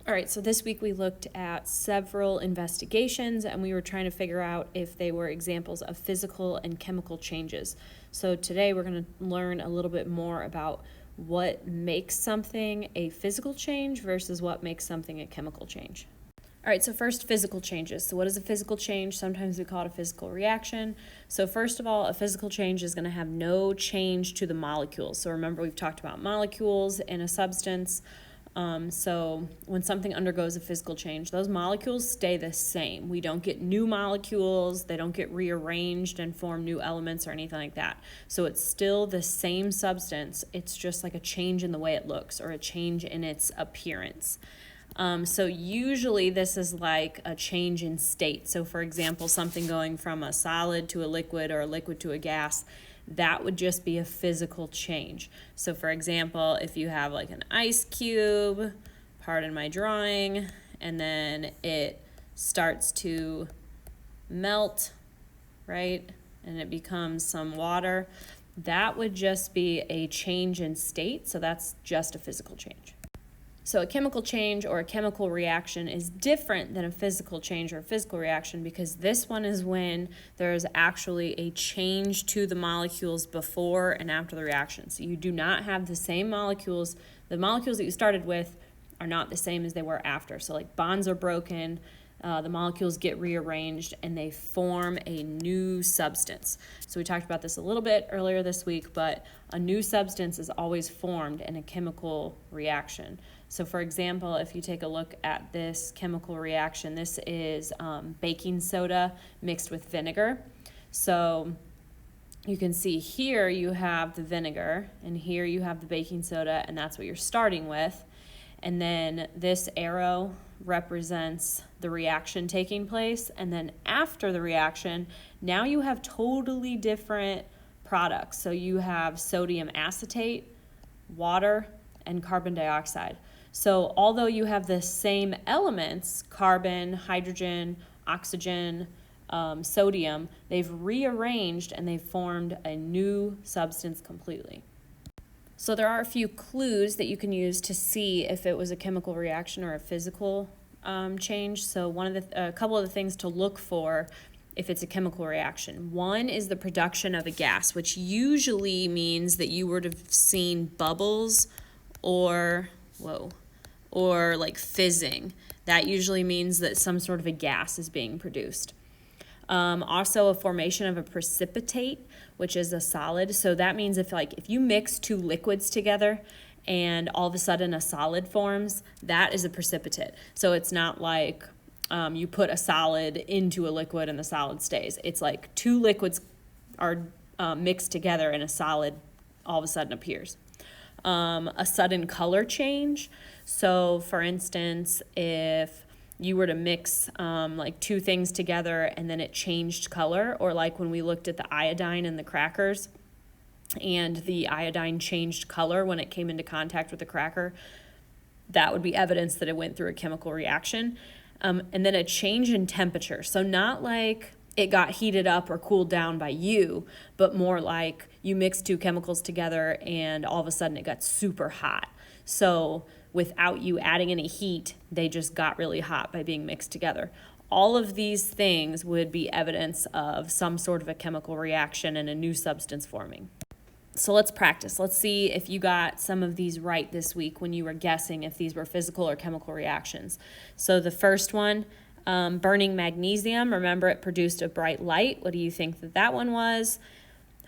All right, so this week we looked at several investigations and we were trying to figure out if they were examples of physical and chemical changes. So today we're going to learn a little bit more about what makes something a physical change versus what makes something a chemical change. All right, so first, physical changes. So what is a physical change? Sometimes we call it a physical reaction. So first of all, a physical change is going to have no change to the molecules. So remember, we've talked about molecules in a substance. So when something undergoes a physical change, those molecules stay the same. We don't get new molecules. They don't get rearranged and form new elements or anything like that. So it's still the same substance. It's just like a change in the way it looks or a change in its appearance. So usually this is like a change in state. So for example, something going from a solid to a liquid or a liquid to a gas, that would just be a physical change. So for example, if you have like an ice cube, pardon my drawing, and then it starts to melt, right? And it becomes some water, that would just be a change in state. So that's just a physical change. So a chemical change or a chemical reaction is different than a physical change or a physical reaction because this one is when there's actually a change to the molecules before and after the reaction. So you do not have the same molecules. The molecules that you started with are not the same as they were after. So like bonds are broken, the molecules get rearranged and they form a new substance. So we talked about this a little bit earlier this week, but a new substance is always formed in a chemical reaction. So for example, if you take a look at this chemical reaction, this is baking soda mixed with vinegar. So you can see here you have the vinegar and here you have the baking soda, and that's what you're starting with. And then this arrow represents the reaction taking place. And then after the reaction, now you have totally different products. So you have sodium acetate, water, and carbon dioxide. So although you have the same elements, carbon, hydrogen, oxygen, sodium, they've rearranged and they've formed a new substance completely. So there are a few clues that you can use to see if it was a chemical reaction or a physical change. So a couple of the things to look for if it's a chemical reaction. One is the production of a gas, which usually means that you would have seen bubbles or like fizzing. That usually means that some sort of a gas is being produced. Also a formation of a precipitate, which is a solid. So that means if you mix two liquids together and all of a sudden a solid forms, that is a precipitate. So it's not like you put a solid into a liquid and the solid stays. It's like two liquids are mixed together and a solid all of a sudden appears. A sudden color change. So for instance, if you were to mix like two things together and then it changed color, or like when we looked at the iodine in the crackers and the iodine changed color when it came into contact with the cracker, that would be evidence that it went through a chemical reaction. And then a change in temperature. So not like it got heated up or cooled down by you, but more like you mixed two chemicals together and all of a sudden it got super hot. So without you adding any heat, they just got really hot by being mixed together. All of these things would be evidence of some sort of a chemical reaction and a new substance forming. So let's practice. Let's see if you got some of these right this week when you were guessing if these were physical or chemical reactions. So the first one, burning magnesium. Remember, it produced a bright light. What do you think that one was?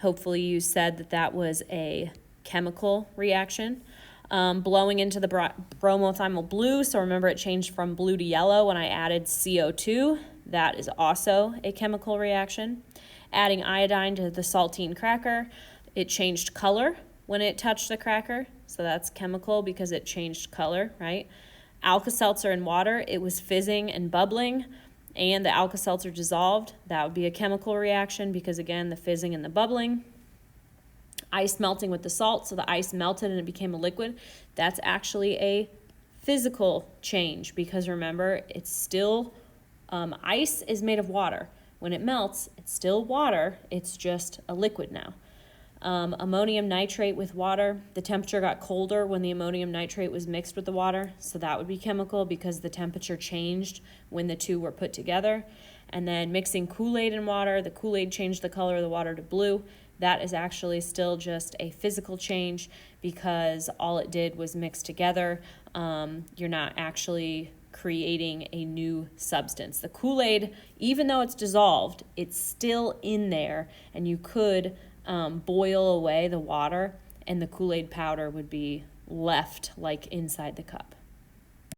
Hopefully you said that was a chemical reaction. Blowing into the bromoethyl blue. So remember, it changed from blue to yellow when I added CO2. That is also a chemical reaction. Adding iodine to the saltine cracker. It changed color when it touched the cracker. So that's chemical because it changed color, right? Alka-Seltzer in water, it was fizzing and bubbling, and the Alka-Seltzer dissolved. That would be a chemical reaction because, again, the fizzing and the bubbling. Ice melting with the salt, so the ice melted and it became a liquid. That's actually a physical change because, remember, it's still, ice is made of water. When it melts, it's still water. It's just a liquid now. Ammonium nitrate with water, the temperature got colder when the ammonium nitrate was mixed with the water, so that would be chemical because the temperature changed when the two were put together. And then mixing Kool-Aid and water, the Kool-Aid changed the color of the water to blue. That is actually still just a physical change because all it did was mix together. You're not actually creating a new substance. The Kool-Aid, even though it's dissolved, it's still in there, and you could boil away the water, and the Kool-Aid powder would be left like inside the cup.